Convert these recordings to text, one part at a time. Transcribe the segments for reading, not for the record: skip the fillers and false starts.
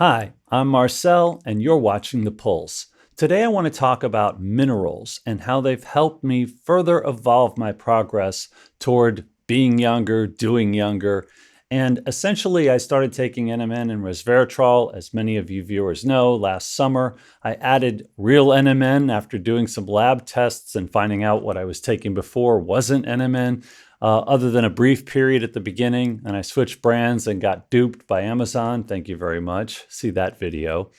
Hi, I'm Marcel, and you're watching The Pulse. Today I want to talk about minerals and how they've helped me further evolve my progress toward being younger, doing younger. And essentially, I started taking NMN and resveratrol, as many of you viewers know, last summer. I added real NMN after doing some lab tests and finding out what I was taking before wasn't NMN. Other than a brief period at the beginning, and I switched brands and got duped by Amazon. Thank you very much. See that video.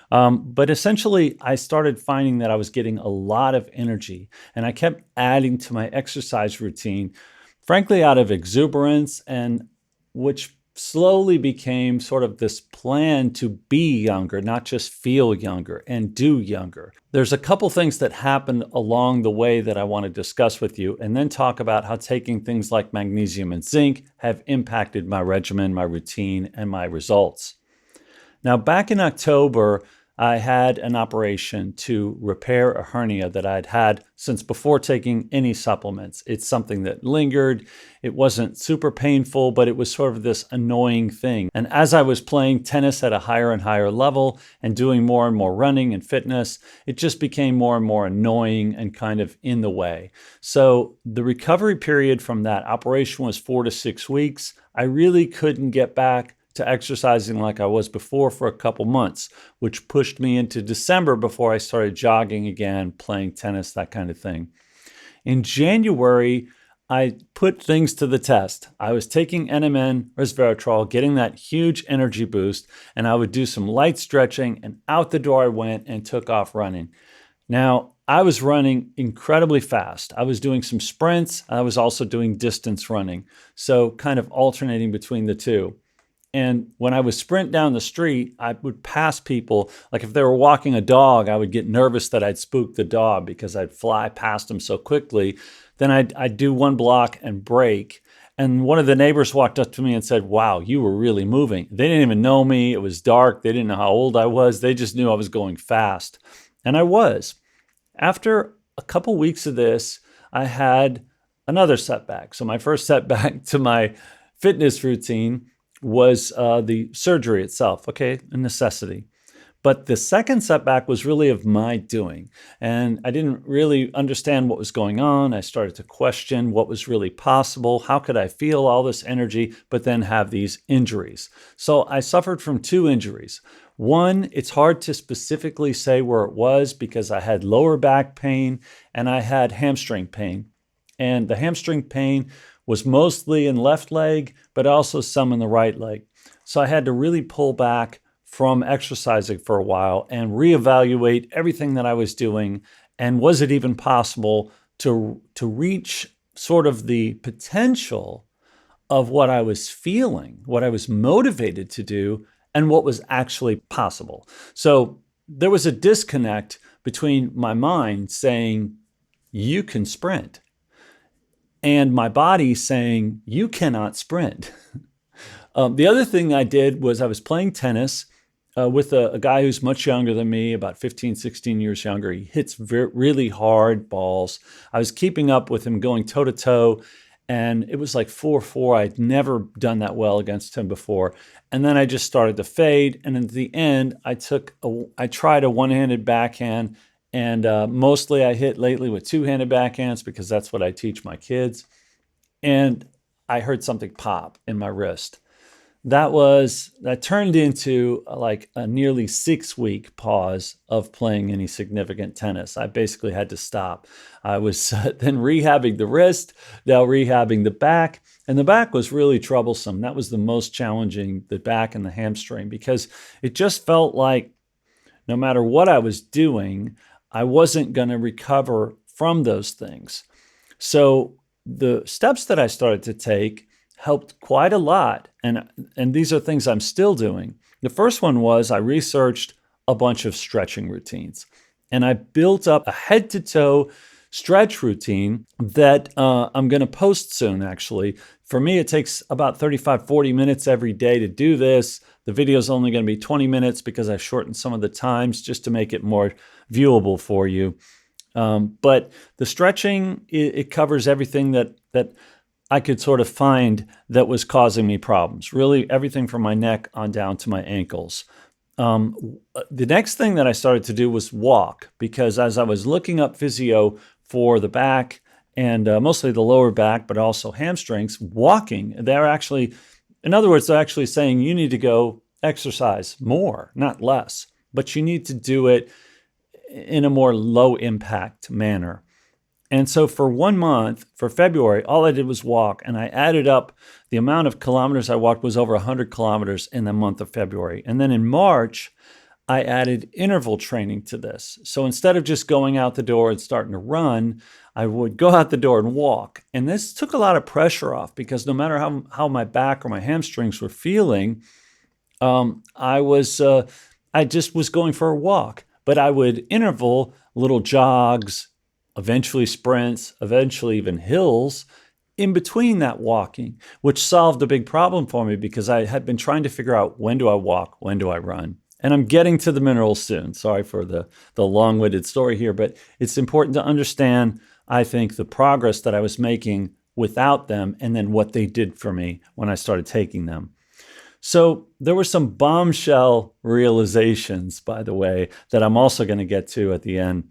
But essentially, I started finding that I was getting a lot of energy, and I kept adding to my exercise routine, frankly, out of exuberance, and which slowly became sort of this plan to be younger, not just feel younger and do younger. There's a couple things that happened along the way that I want to discuss with you, and then talk about how taking things like magnesium and zinc have impacted my regimen, my routine, and my results. Now, back in October, I had an operation to repair a hernia that I'd had since before taking any supplements. It's something that lingered. It wasn't super painful, but it was sort of this annoying thing. And as I was playing tennis at a higher and higher level and doing more and more running and fitness, it just became more and more annoying and kind of in the way. So the recovery period from that operation was 4 to 6 weeks. I really couldn't get back to exercising like I was before for a couple months, which pushed me into December before I started jogging again, playing tennis, that kind of thing. In January, I put things to the test. I was taking NMN, resveratrol, getting that huge energy boost, and I would do some light stretching, and out the door I went and took off running. Now, I was running incredibly fast. I was doing some sprints. I was also doing distance running, so kind of alternating between the two. And when I would sprint down the street, I would pass people. Like if they were walking a dog, I would get nervous that I'd spook the dog because I'd fly past them so quickly. Then I'd do one block and break. And one of the neighbors walked up to me and said, "Wow, you were really moving." They didn't even know me. It was dark. They didn't know how old I was. They just knew I was going fast. And I was. After a couple weeks of this, I had another setback. So my first setback to my fitness routine was the surgery itself, okay, a necessity. But the second setback was really of my doing. And I didn't really understand what was going on. I started to question what was really possible. How could I feel all this energy, but then have these injuries? So I suffered from 2 injuries. One, it's hard to specifically say where it was because I had lower back pain and I had hamstring pain. And the hamstring pain was mostly in left leg, but also some in the right leg. So I had to really pull back from exercising for a while and reevaluate everything that I was doing. And was it even possible to reach sort of the potential of what I was feeling, what I was motivated to do, and what was actually possible? So there was a disconnect between my mind saying, "You can sprint," and my body saying, "You cannot sprint." The other thing I did was I was playing tennis with a guy who's much younger than me, about 15, 16 years younger. He hits really hard balls. I was keeping up with him, going toe to toe, and it was like 4-4. I'd never done that well against him before. And then I just started to fade. And at the end, I tried a one-handed backhand. And mostly I hit lately with two-handed backhands because that's what I teach my kids. And I heard something pop in my wrist. That turned into like a nearly 6-week pause of playing any significant tennis. I basically had to stop. I was then rehabbing the wrist, now rehabbing the back. And the back was really troublesome. That was the most challenging, the back and the hamstring, because it just felt like no matter what I was doing, I wasn't going to recover from those things. So the steps that I started to take helped quite a lot. And these are things I'm still doing. The first one was I researched a bunch of stretching routines. And I built up a head-to-toe stretch routine that I'm going to post soon, actually. For me, it takes about 35, 40 minutes every day to do this. The video is only going to be 20 minutes because I've shortened some of the times just to make it more viewable for you. But the stretching, it covers everything that I could sort of find that was causing me problems. Really everything from my neck on down to my ankles. The next thing that I started to do was walk, because as I was looking up physio for the back and mostly the lower back, but also hamstrings, walking, they're actually, in other words, they're actually saying you need to go exercise more, not less, but you need to do it in a more low impact manner. And so for 1 month, for February, all I did was walk, and I added up the amount of kilometers I walked was over 100 kilometers in the month of February. And then in March, I added interval training to this. So instead of just going out the door and starting to run, I would go out the door and walk. And this took a lot of pressure off, because no matter how my back or my hamstrings were feeling, I just was going for a walk. But I would interval little jogs, eventually sprints, eventually even hills in between that walking, which solved a big problem for me, because I had been trying to figure out, when do I walk, when do I run? And I'm getting to the minerals soon. Sorry for the long-winded story here, but it's important to understand, I think, the progress that I was making without them, and then what they did for me when I started taking them. So there were some bombshell realizations, by the way, that I'm also going to get to at the end.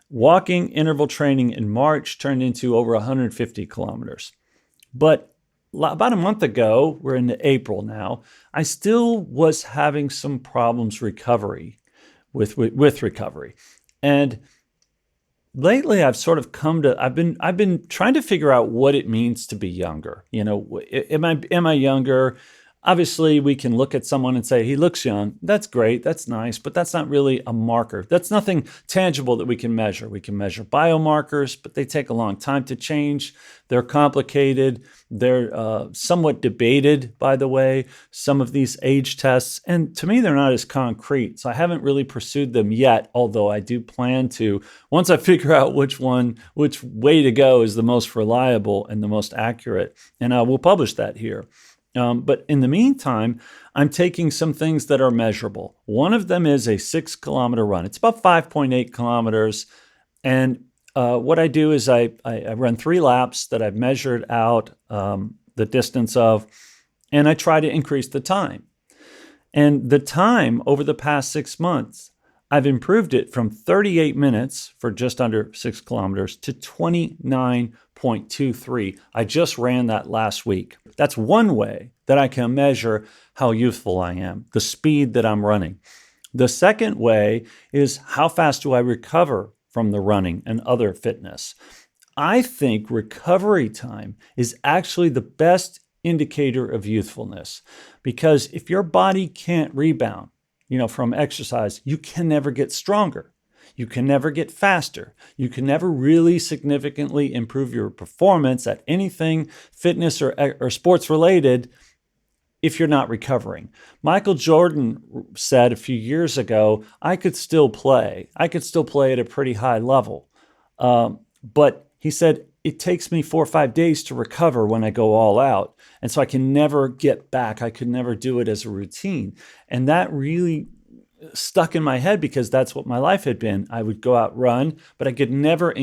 Walking interval training in March turned into over 150 kilometers. But about a month ago, we're into April now, I still was having some problems with recovery. And lately I've sort of I've been trying to figure out what it means to be younger. You know, am I younger? Obviously, we can look at someone and say, he looks young. That's great. That's nice. But that's not really a marker. That's nothing tangible that we can measure. We can measure biomarkers, but they take a long time to change. They're complicated. They're somewhat debated, by the way, some of these age tests. And to me, they're not as concrete. So I haven't really pursued them yet, although I do plan to, once I figure out which way to go is the most reliable and the most accurate. And I will publish that here. But in the meantime, I'm taking some things that are measurable. One of them is a 6-kilometer run. It's about 5.8 kilometers. And what I do is I run 3 laps that I've measured out the distance of, and I try to increase the time. And the time over the past 6 months, I've improved it from 38 minutes for just under 6 kilometers to 29.23. I just ran that last week. That's one way that I can measure how youthful I am, the speed that I'm running. The second way is, how fast do I recover from the running and other fitness? I think recovery time is actually the best indicator of youthfulness, because if your body can't rebound, from exercise, you can never get stronger. You can never get faster. You can never really significantly improve your performance at anything fitness or sports related if you're not recovering. Michael Jordan said a few years ago, I could still play. I could still play at a pretty high level. But he said, it takes me 4 or 5 days to recover when I go all out. And so I can never get back. I could never do it as a routine. And that really stuck in my head, because that's what my life had been. I would go out, run, but I could never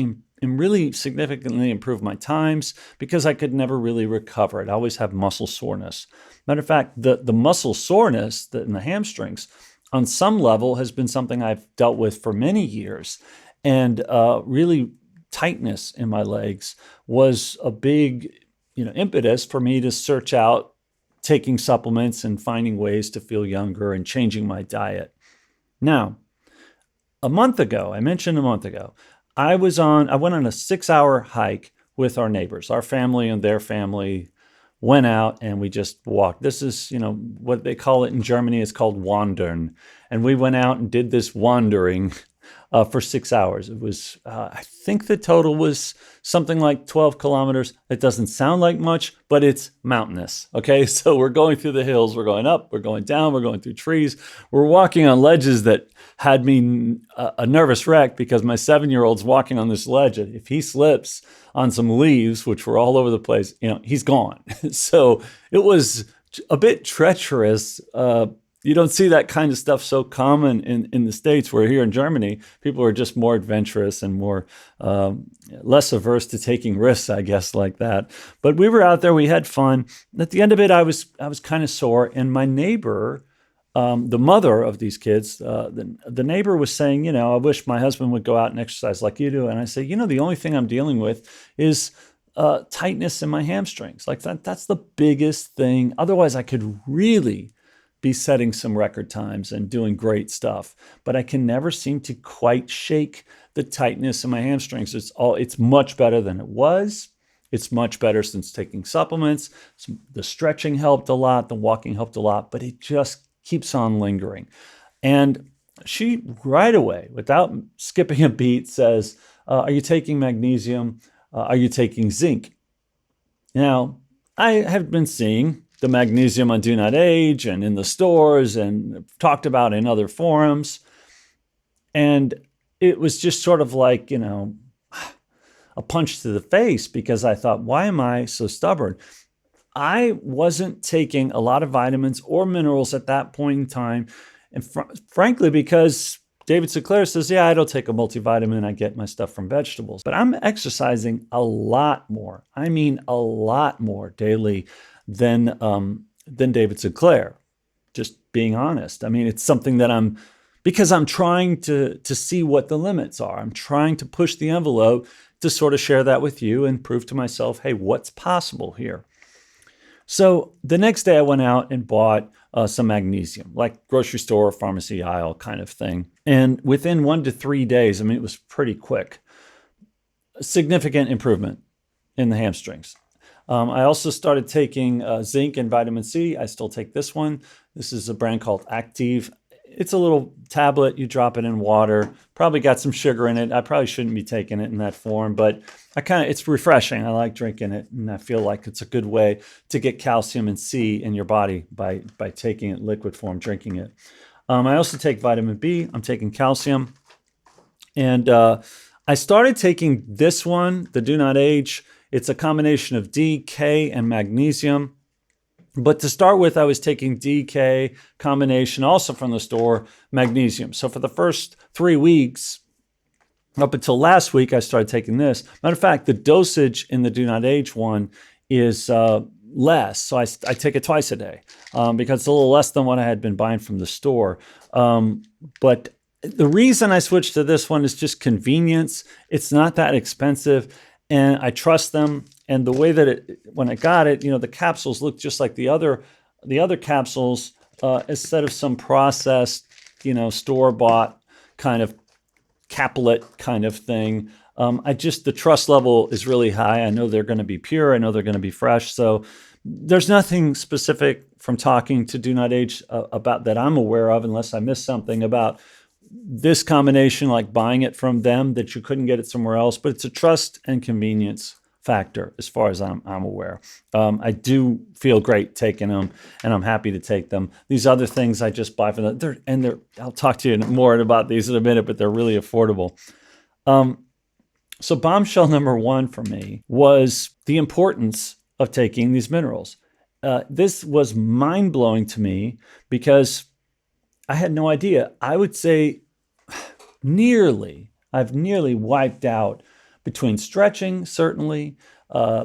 really significantly improve my times, because I could never really recover. I'd always have muscle soreness. Matter of fact, the muscle soreness in the hamstrings on some level has been something I've dealt with for many years. And really, tightness in my legs was a big, impetus for me to search out taking supplements and finding ways to feel younger and changing my diet. Now, I mentioned a month ago, I went on a 6-hour hike with our neighbors. Our family and their family went out and we just walked. This is, what they call it in Germany is called wandern. And we went out and did this wandering for 6 hours. It was, I think the total was something like 12 kilometers. It doesn't sound like much, but it's mountainous. Okay, so we're going through the hills, we're going up, we're going down, we're going through trees. We're walking on ledges that had me a nervous wreck, because my 7-year-old's walking on this ledge. If he slips on some leaves, which were all over the place, he's gone. So it was a bit treacherous. You don't see that kind of stuff so common in the States, where here in Germany, people are just more adventurous and more less averse to taking risks, I guess, like that. But we were out there, we had fun. At the end of it, I was kind of sore, and my neighbor the mother of these kids, the neighbor was saying, I wish my husband would go out and exercise like you do. And I say, the only thing I'm dealing with is tightness in my hamstrings. Like that's the biggest thing. Otherwise, I could really be setting some record times and doing great stuff. But I can never seem to quite shake the tightness in my hamstrings. It's much better than it was. It's much better since taking supplements. The stretching helped a lot. The walking helped a lot. But it just keeps on lingering. And she right away, without skipping a beat, says, are you taking magnesium? Are you taking zinc? Now, I have been seeing the magnesium on DoNotAge and in the stores and talked about in other forums. And it was just sort of like, a punch to the face, because I thought, why am I so stubborn? I wasn't taking a lot of vitamins or minerals at that point in time. And frankly, because David Sinclair says, I don't take a multivitamin. I get my stuff from vegetables. But I'm exercising a lot more. I mean, a lot more daily than David Sinclair, just being honest. I mean, it's something that because I'm trying to see what the limits are. I'm trying to push the envelope to sort of share that with you and prove to myself, hey, what's possible here? So the next day I went out and bought some magnesium, like grocery store, pharmacy aisle kind of thing. And within 1 to 3 days, it was pretty quick, significant improvement in the hamstrings. I also started taking zinc and vitamin C. I still take this one. This is a brand called Active. It's a little tablet. You drop it in water. Probably got some sugar in it. I probably shouldn't be taking it in that form, but it's refreshing. I like drinking it, and I feel like it's a good way to get calcium and C in your body by taking it in liquid form, drinking it. I also take vitamin B. I'm taking calcium. And I started taking this one, the DoNotAge. It's a combination of D, K, and magnesium. But to start with, I was taking DK combination, also from the store, magnesium. So for the first 3 weeks, up until last week, I started taking this. Matter of fact, the dosage in the DoNotAge one is less. So I take it twice a day because it's a little less than what I had been buying from the store. But the reason I switched to this one is just convenience. It's not that expensive, and I trust them. And the way that when I got it, the capsules look just like the other capsules, instead of some processed, store-bought kind of caplet kind of thing. The trust level is really high. I know they're going to be pure. I know they're going to be fresh. So there's nothing specific from talking to DoNotAge about that I'm aware of, unless I missed something about this combination, like buying it from them, that you couldn't get it somewhere else. But it's a trust and convenience factor as far as I'm aware. I do feel great taking them, and I'm happy to take them. These other things I just buy from them. I'll talk to you more about these in a minute, but they're really affordable. So bombshell number 1 for me was the importance of taking these minerals. This was mind-blowing to me because I had no idea. I would say I've nearly wiped out between stretching, certainly,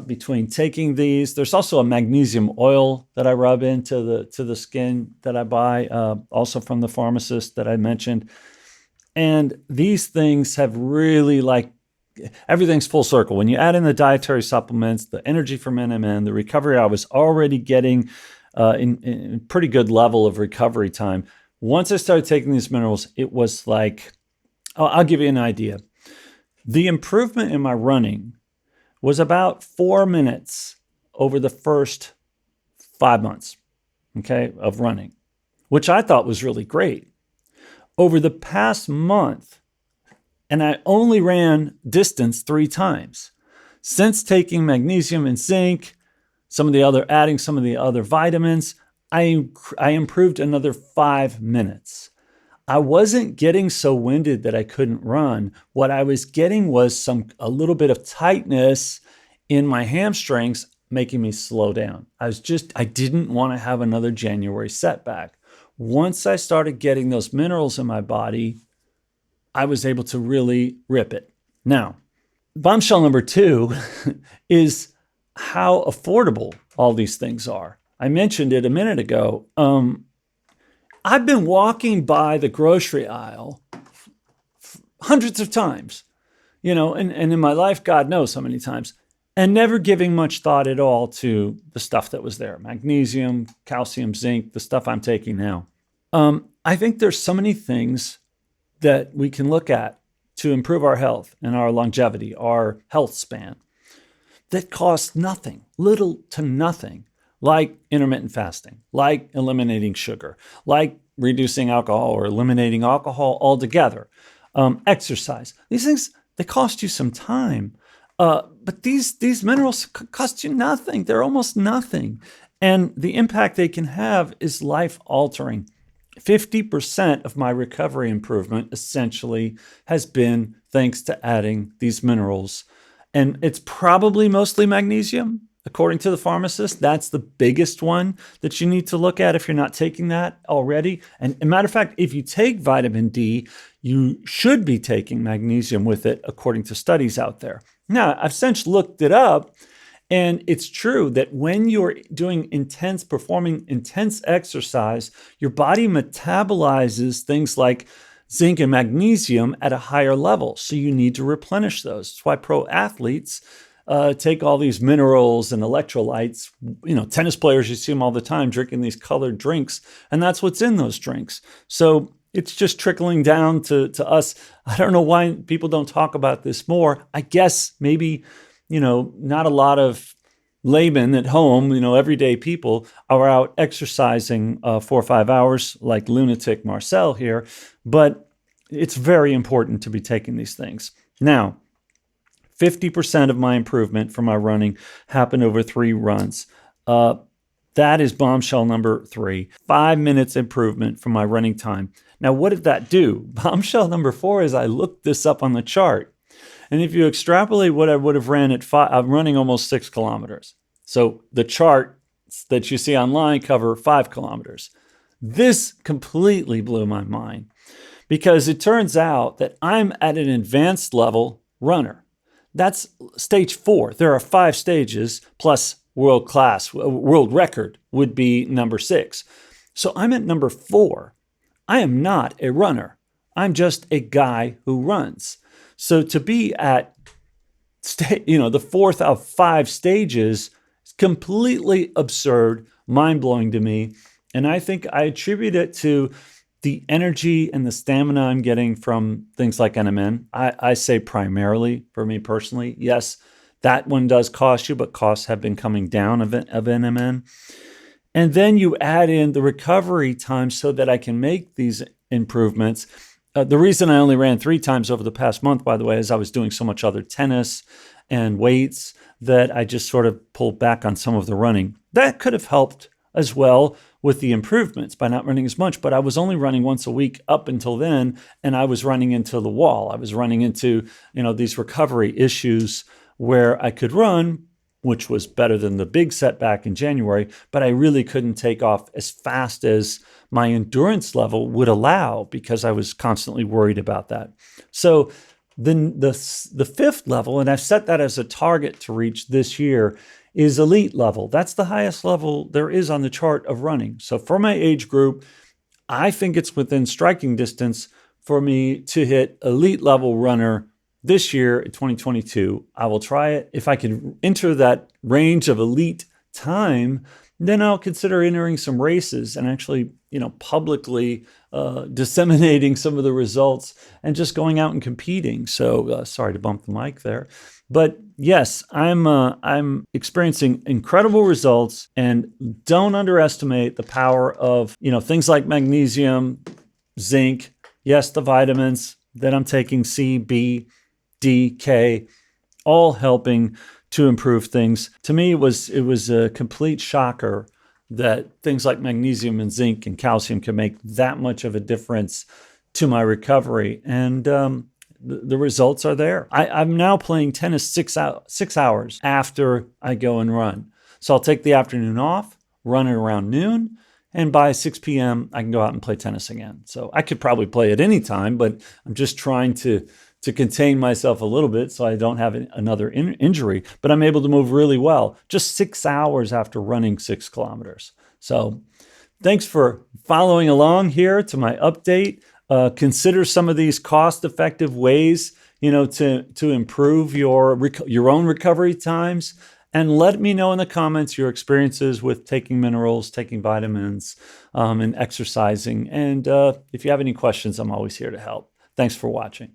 between taking these. There's also a magnesium oil that I rub into the skin that I buy, also from the pharmacist that I mentioned. And these things have really, everything's full circle. When you add in the dietary supplements, the energy from NMN, the recovery I was already getting in pretty good level of recovery time. Once I started taking these minerals, it was like, I'll give you an idea. The improvement in my running was about 4 minutes over the first 5 months, of running, which I thought was really great. Over the past month, and I only ran distance 3 times. Since taking magnesium and zinc, adding some of the other vitamins, I improved another 5 minutes. I wasn't getting so winded that I couldn't run. What I was getting was a little bit of tightness in my hamstrings, making me slow down. I didn't want to have another January setback. Once I started getting those minerals in my body, I was able to really rip it. Now, bombshell number 2 is how affordable all these things are. I mentioned it a minute ago. I've been walking by the grocery aisle hundreds of times, and in my life, God knows how many times, and never giving much thought at all to the stuff that was there. Magnesium, calcium, zinc, the stuff I'm taking now. I think there's so many things that we can look at to improve our health and our longevity, our health span, that cost nothing, little to nothing, like intermittent fasting, like eliminating sugar, like reducing alcohol or eliminating alcohol altogether, exercise. These things, they cost you some time. But these minerals cost you nothing. They're almost nothing. And the impact they can have is life-altering. 50% of my recovery improvement essentially has been thanks to adding these minerals. And it's probably mostly magnesium, according to the pharmacist. That's the biggest one that you need to look at if you're not taking that already. And as a matter of fact, if you take vitamin D, you should be taking magnesium with it, according to studies out there. Now, I've since looked it up, and it's true that when you're performing intense exercise, your body metabolizes things like zinc and magnesium at a higher level. So you need to replenish those. That's why pro athletes take all these minerals and electrolytes. Tennis players, you see them all the time drinking these colored drinks, and that's what's in those drinks. So it's just trickling down to us. I don't know why people don't talk about this more. I guess maybe, not a lot of laymen at home, everyday people are out exercising 4 or 5 hours like lunatic Marcel here, but it's very important to be taking these things. Now, 50% of my improvement from my running happened over 3 runs. That is Bombshell number 3, 5 minutes improvement from my running time. Now, what did that do? Bombshell number 4 is I looked this up on the chart. And if you extrapolate what I would have ran at 5, I'm running almost 6 kilometers. So the charts that you see online cover 5 kilometers. This completely blew my mind because it turns out that I'm at an advanced level runner. That's stage 4. There are 5 stages plus world class. World record would be number 6. So I'm at number 4. I am not a runner. I'm just a guy who runs. So to be at the 4th of 5 stages is completely absurd, mind-blowing to me. And I think I attribute it to the energy and the stamina I'm getting from things like NMN. I say primarily, for me personally, yes, that one does cost you, but costs have been coming down of NMN. And then you add in the recovery time so that I can make these improvements. The reason I only ran 3 times over the past month, by the way, is I was doing so much other tennis and weights that I just sort of pulled back on some of the running. That could have helped as well with the improvements by not running as much, but I was only running once a week up until then, and I was running into the wall. I was running into, these recovery issues where I could run, which was better than the big setback in January, but I really couldn't take off as fast as my endurance level would allow because I was constantly worried about that. So then the 5th level, and I've set that as a target to reach this year, is elite level. That's the highest level there is on the chart of running. So for my age group, I think it's within striking distance for me to hit elite level runner this year in 2022. I will try it. If I can enter that range of elite time, then I'll consider entering some races and actually, publicly disseminating some of the results and just going out and competing. So sorry to bump the mic there. But yes, I'm experiencing incredible results, and don't underestimate the power of, things like magnesium, zinc, yes, the vitamins that I'm taking, C, B, D, K, all helping to improve things. To me, it was a complete shocker that things like magnesium and zinc and calcium can make that much of a difference to my recovery. And the results are there. I'm now playing tennis 6 hours after I go and run. So I'll take the afternoon off, run it around noon, and by 6 p.m., I can go out and play tennis again. So I could probably play at any time, but I'm just trying to contain myself a little bit so I don't have another injury. But I'm able to move really well just 6 hours after running 6 kilometers. So Thanks for following along here to my update. Consider some of these cost-effective ways, to improve your own recovery times, and let me know in the comments your experiences with taking minerals, taking vitamins, and exercising. And if you have any questions, I'm always here to help. Thanks for watching.